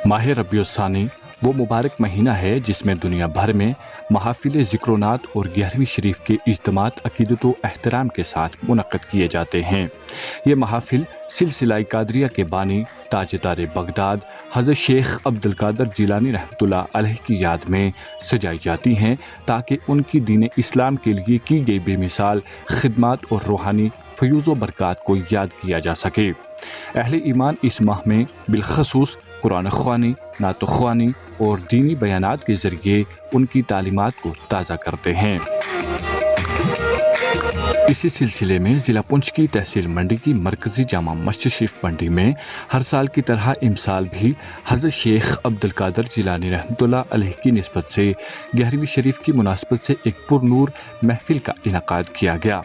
ماہ ربیع الثانی وہ مبارک مہینہ ہے جس میں دنیا بھر میں محافل ذکر و نعت اور 11ویں شریف کے اجتماعات عقیدت و احترام کے ساتھ منعقد کیے جاتے ہیں۔ یہ محافل سلسلہ قادریہ کے بانی تاجدار بغداد حضرت شیخ عبد القادر جیلانی رحمۃ اللہ علیہ کی یاد میں سجائی جاتی ہیں تاکہ ان کی دین اسلام کے لیے کی گئی بے مثال خدمات اور روحانی فیوز و برکات کو یاد کیا جا سکے۔ اہل ایمان اس ماہ میں بالخصوص قرآن خوانی، نعت خوانی اور دینی بیانات کے ذریعے ان کی تعلیمات کو تازہ کرتے ہیں۔ اسی سلسلے میں ضلع پونچھ کی تحصیل منڈی کی مرکزی جامع مسجد شریف منڈی میں ہر سال کی طرح امسال بھی حضرت شیخ عبد القادر جیلانی رحمۃ اللہ علیہ کی نسبت سے 11ویں شریف کی مناسبت سے ایک پر نور محفل کا انعقاد کیا گیا۔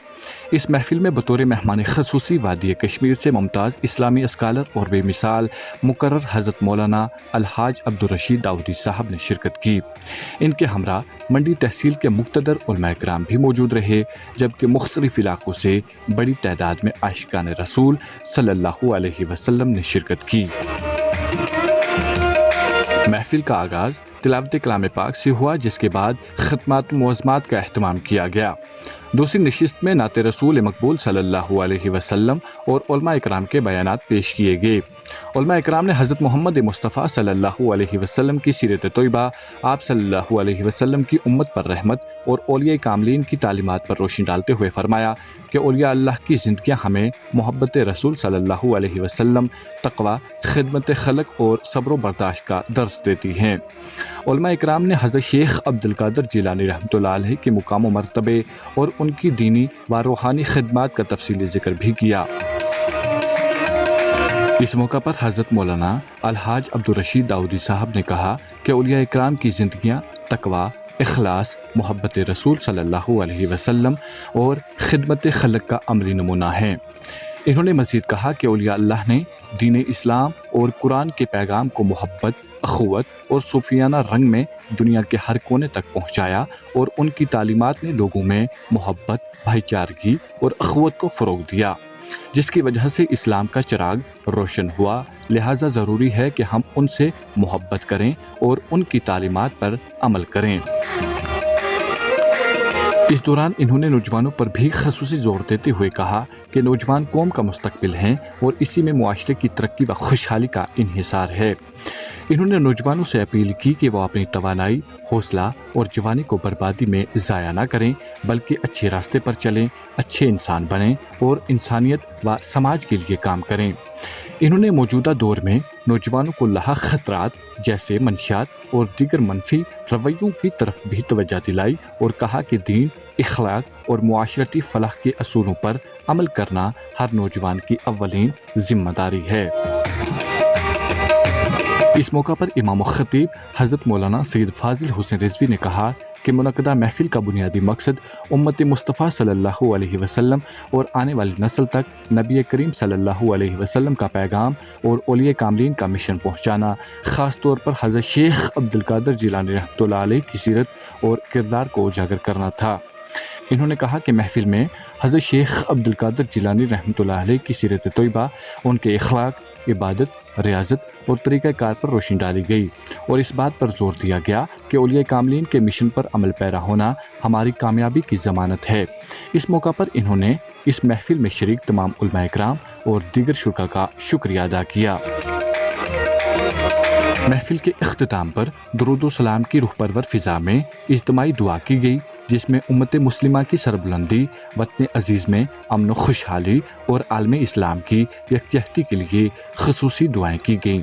اس محفل میں بطور مہمان خصوصی وادی کشمیر سے ممتاز اسلامی اسکالر اور بے مثال مقرر حضرت مولانا الحاج عبدالرشید داؤدی صاحب نے شرکت کی۔ ان کے ہمراہ منڈی تحصیل کے مقتدر علماء کرام بھی موجود رہے، جبکہ مختلف علاقوں سے بڑی تعداد میں عاشقان رسول صلی اللہ علیہ وسلم نے شرکت کی۔ محفل کا آغاز تلاوت کلام پاک سے ہوا، جس کے بعد خدمات و معزمات کا اہتمام کیا گیا۔ دوسری نشست میں نعت رسول مقبول صلی اللہ علیہ وسلم اور علماء اکرام کے بیانات پیش کیے گئے۔ علماء اکرام نے حضرت محمد مصطفیٰ صلی اللہ علیہ وسلم کی سیرت طیبہ، آپ صلی اللہ علیہ وسلم کی امت پر رحمت اور اولیاء کاملین کی تعلیمات پر روشنی ڈالتے ہوئے فرمایا کہ اولیاء اللہ کی زندگیاں ہمیں محبت رسول صلی اللہ علیہ وسلم، تقوی، خدمت خلق اور صبر و برداشت کا درس دیتی ہیں۔ علماء اکرام نے حضرت شیخ عبد القادر جیلانی رحمۃ اللہ علیہ کے مقام و مرتبے اور ان کی دینی و روحانی خدمات کا تفصیلی ذکر بھی کیا۔ اس موقع پر حضرت مولانا الحاج عبدالرشید داؤدی صاحب نے کہا کہ اولیاء اکرام کی زندگیاں تقوی، اخلاص، محبت رسول صلی اللہ علیہ وسلم اور خدمت خلق کا عملی نمونہ ہیں۔ انہوں نے مزید کہا کہ اولیاء اللہ نے دین اسلام اور قرآن کے پیغام کو محبت، اخوت اور صوفیانہ رنگ میں دنیا کے ہر کونے تک پہنچایا، اور ان کی تعلیمات نے لوگوں میں محبت، بھائی چارگی اور اخوت کو فروغ دیا، جس کی وجہ سے اسلام کا چراغ روشن ہوا۔ لہٰذا ضروری ہے کہ ہم ان سے محبت کریں اور ان کی تعلیمات پر عمل کریں۔ اس دوران انہوں نے نوجوانوں پر بھی خصوصی زور دیتے ہوئے کہا کہ نوجوان قوم کا مستقبل ہیں اور اسی میں معاشرے کی ترقی و خوشحالی کا انحصار ہے۔ انہوں نے نوجوانوں سے اپیل کی کہ وہ اپنی توانائی، حوصلہ اور جوانی کو بربادی میں ضائع نہ کریں، بلکہ اچھے راستے پر چلیں، اچھے انسان بنیں اور انسانیت و سماج کے لیے کام کریں۔ انہوں نے موجودہ دور میں نوجوانوں کو لاحق خطرات جیسے منشیات اور دیگر منفی رویوں کی طرف بھی توجہ دلائی اور کہا کہ دین، اخلاق اور معاشرتی فلاح کے اصولوں پر عمل کرنا ہر نوجوان کی اولین ذمہ داری ہے۔ اس موقع پر امام و خطیب حضرت مولانا سید فاضل حسین رضوی نے کہا کہ منعقدہ محفل کا بنیادی مقصد امت مصطفیٰ صلی اللہ علیہ وسلم اور آنے والی نسل تک نبی کریم صلی اللہ علیہ وسلم کا پیغام اور اولیاء کاملین کا مشن پہنچانا، خاص طور پر حضرت شیخ عبد القادر جیلانی رحمۃ اللہ علیہ کی سیرت اور کردار کو اجاگر کرنا تھا۔ انہوں نے کہا کہ محفل میں حضرت شیخ عبد القادر جیلانی رحمۃ اللہ علیہ کی سیرت طیبہ، ان کے اخلاق، عبادت، ریاضت اور طریقہ کار پر روشنی ڈالی گئی اور اس بات پر زور دیا گیا کہ اولیاء کاملین کے مشن پر عمل پیرا ہونا ہماری کامیابی کی ضمانت ہے۔ اس موقع پر انہوں نے اس محفل میں شریک تمام علماء اکرام اور دیگر شرکاء کا شکریہ ادا کیا۔ محفل کے اختتام پر درود و سلام کی روح پرور فضا میں اجتماعی دعا کی گئی، جس میں امت مسلمہ کی سربلندی، وطن عزیز میں امن و خوشحالی اور عالم اسلام کی یکجہتی کے لیے خصوصی دعائیں کی گئیں۔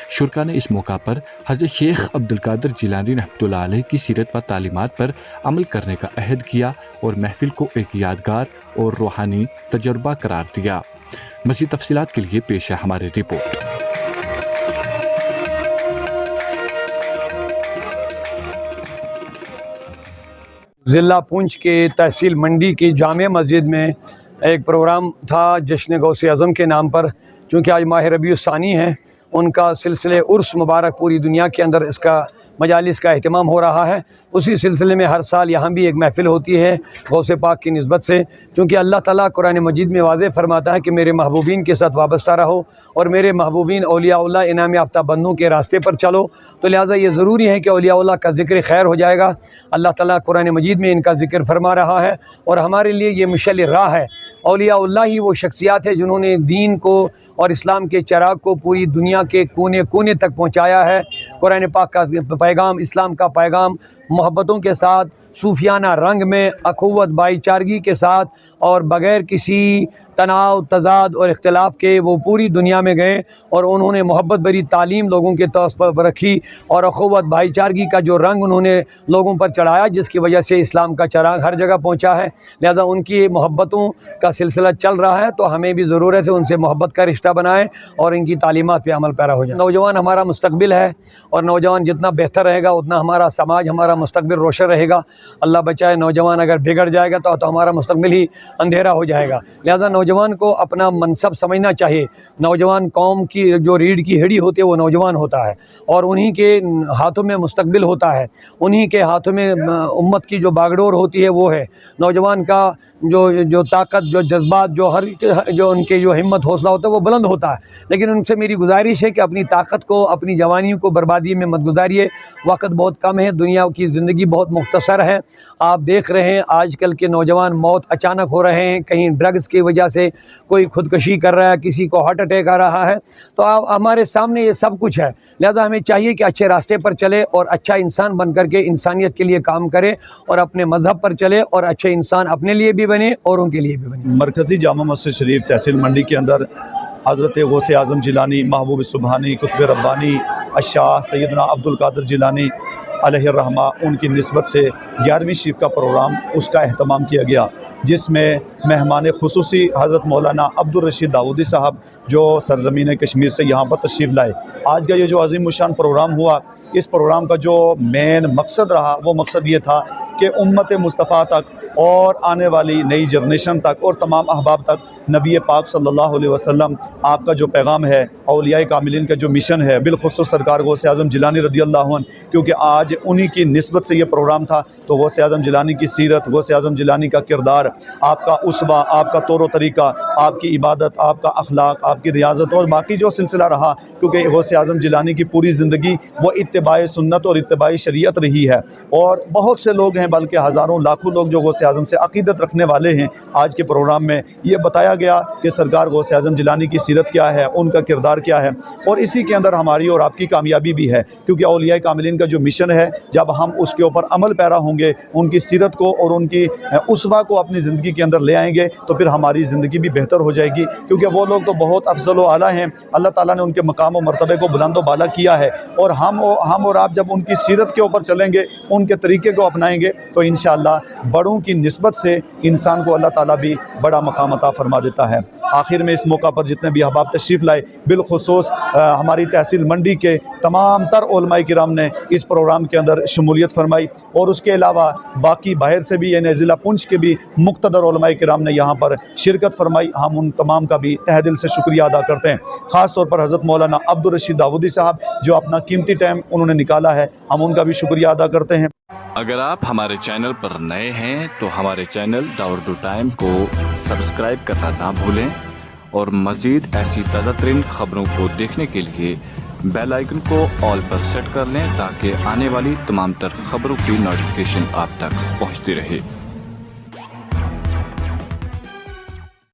شرکاء نے اس موقع پر حضرت شیخ عبد القادر جیلانی رحمۃ اللہ علیہ کی سیرت و تعلیمات پر عمل کرنے کا عہد کیا اور محفل کو ایک یادگار اور روحانی تجربہ قرار دیا۔ مزید تفصیلات کے لیے پیش ہے ہماری رپورٹ۔ ضلع پونچھ کے تحصیل منڈی کی جامع مسجد میں ایک پروگرام تھا جشن غوث اعظم کے نام پر، چونکہ آج ماہ ربیع الثانی ہے، ان کا سلسلے عرس مبارک پوری دنیا کے اندر اس کا مجالس کا اہتمام ہو رہا ہے۔ اسی سلسلے میں ہر سال یہاں بھی ایک محفل ہوتی ہے غوث پاک کی نسبت سے، چونکہ اللہ تعالیٰ قرآن مجید میں واضح فرماتا ہے کہ میرے محبوبین کے ساتھ وابستہ رہو اور میرے محبوبین اولیاء اللہ انعام یافتہ بندوں کے راستے پر چلو، تو لہٰذا یہ ضروری ہے کہ اولیاء اللہ کا ذکر خیر ہو جائے گا۔ اللہ تعالیٰ قرآن مجید میں ان کا ذکر فرما رہا ہے اور ہمارے لیے یہ مشعل راہ ہے۔ اولیاء اللہ ہی وہ شخصیات ہیں جنہوں نے دین کو اور اسلام کے چراغ کو پوری دنیا کے کونے کونے تک پہنچایا ہے۔ قرآن پاک کا پیغام، اسلام کا پیغام محبتوں کے ساتھ، صوفیانہ رنگ میں، اخوت بھائی چارگی کے ساتھ اور بغیر کسی تناؤ، تضاد اور اختلاف کے وہ پوری دنیا میں گئے اور انہوں نے محبت بھری تعلیم لوگوں کے طرف پر رکھی اور اخوت بھائی چارگی کا جو رنگ انہوں نے لوگوں پر چڑھایا، جس کی وجہ سے اسلام کا چراغ ہر جگہ پہنچا ہے۔ لہذا ان کی محبتوں کا سلسلہ چل رہا ہے، تو ہمیں بھی ضرورت ہے ان سے محبت کا رشتہ بنائیں اور ان کی تعلیمات پہ عمل پیرا ہو جائیں۔ نوجوان ہمارا مستقبل ہے اور نوجوان جتنا بہتر رہے گا اتنا ہمارا سماج، ہمارا مستقبل روشن رہے گا۔ اللہ بچائے نوجوان اگر بگڑ جائے گا تو ہمارا مستقبل ہی اندھیرا ہو جائے گا۔ لہذا نوجوان کو اپنا منصب سمجھنا چاہیے۔ نوجوان قوم کی جو ریڑھ کی ہڈی ہوتی ہے وہ نوجوان ہوتا ہے اور انہی کے ہاتھوں میں مستقبل ہوتا ہے، انہی کے ہاتھوں میں امت کی جو باگڈور ہوتی ہے وہ ہے۔ نوجوان کا جو طاقت، جو جذبات، جو ان کے جو ہمت حوصلہ ہوتا ہے وہ بلند ہوتا ہے، لیکن ان سے میری گزارش ہے کہ اپنی طاقت کو، اپنی جوانی کو بربادی میں مت گزاریے۔ وقت بہت کم ہے، دنیا کی زندگی بہت مختصر ہے۔ آپ دیکھ رہے ہیں آج کل کے نوجوان موت اچانک ہو رہے ہیں، کہیں ڈرگز کی وجہ سے کوئی خودکشی کر رہا ہے، کسی کو ہارٹ اٹیک آ رہا ہے، تو ہمارے سامنے یہ سب کچھ ہے۔ لہذا ہمیں چاہیے کہ اچھے راستے پر چلے اور اچھا انسان بن کر کے انسانیت کے لیے کام کرے اور اپنے مذہب پر چلے اور اچھے انسان اپنے لیے بھی بنے اور ان کے لیے بھی بنے۔ مرکزی جامع مسجد شریف تحصیل منڈی کے اندر حضرت غوث اعظم جیلانی، محبوب سبحانی، قطب ربانی، الشاہ سیدنا عبد القادر جیلانی علیہ الرحمہ، ان کی نسبت سے 11ویں شریف کا پروگرام اس کا اہتمام کیا گیا، جس میں مہمان خصوصی حضرت مولانا عبدالرشید داؤدی صاحب جو سرزمین کشمیر سے یہاں پر تشریف لائے۔ آج کا یہ جو عظیم الشان پروگرام ہوا، اس پروگرام کا جو مین مقصد رہا وہ مقصد یہ تھا کہ امت مصطفیٰ تک اور آنے والی نئی جنریشن تک اور تمام احباب تک نبی پاک صلی اللہ علیہ وسلم آپ کا جو پیغام ہے، اولیاء کاملین کا جو مشن ہے، بالخصوص سرکار غوث اعظم جیلانی رضی اللہ عنہ، کیونکہ آج انہی کی نسبت سے یہ پروگرام تھا، تو غوث اعظم جیلانی کی سیرت، غوث اعظم جیلانی کا کردار، آپ کا اسوہ، آپ کا طور و طریقہ، آپ کی عبادت، آپ کا اخلاق، آپ کی ریاضت اور باقی جو سلسلہ رہا، کیونکہ غوث اعظم جیلانی کی پوری زندگی وہ اتباع سنت اور اتباع شریعت رہی ہے، اور بہت سے لوگ ہیں، بلکہ ہزاروں لاکھوں لوگ جو غوث اعظم سے عقیدت رکھنے والے ہیں۔ آج کے پروگرام میں یہ بتایا گیا کہ سرکار غوث اعظم جیلانی کی سیرت کیا ہے، ان کا کردار کیا ہے، اور اسی کے اندر ہماری اور آپ کی کامیابی بھی ہے، کیونکہ اولیاء کاملین کا جو مشن ہے، جب ہم اس کے اوپر عمل پیرا ہوں گے، ان کی سیرت کو اور ان کی اسوہ کو اپنی زندگی کے اندر لے آئیں گے، تو پھر ہماری زندگی بھی بہتر ہو جائے گی، کیونکہ وہ لوگ تو بہت افضل و اعلیٰ ہیں، اللہ تعالیٰ نے ان کے مقام و مرتبے کو بلند و بالا کیا ہے، اور ہم اور آپ جب ان کی سیرت کے اوپر چلیں گے، ان کے طریقے کو اپنائیں گے، تو انشاءاللہ بڑوں کی نسبت سے انسان کو اللہ تعالیٰ بھی بڑا مقام عطا فرما دیتا ہے۔ آخر میں اس موقع پر جتنے بھی احباب تشریف لائے، بالخصوص ہماری تحصیل منڈی کے تمام تر علماء کرام نے اس پروگرام کے اندر شمولیت فرمائی، اور اس کے علاوہ باقی باہر سے بھی، یعنی ضلع پونچھ کے بھی مقتدر علماء کرام نے یہاں پر شرکت فرمائی۔ ہم ان تمام کا بھی تہ دل سے شکریہ ادا کرتے ہیں، خاص طور پر حضرت مولانا عبدالرشید داؤدی صاحب جو اپنا قیمتی ٹائم انہوں نے نکالا ہے، ہم ان کا بھی شکریہ ادا کرتے ہیں۔ اگر آپ ہمارے چینل پر نئے ہیں تو ہمارے چینل داوردو ٹائم کو سبسکرائب کرنا نہ بھولیں، اور مزید ایسی تازہ ترین خبروں کو دیکھنے کے لیے بیل آئیکن کو آل پر سیٹ کر لیں، تاکہ آنے والی تمام تر خبروں کی نوٹیفیکیشن آپ تک پہنچتی رہے۔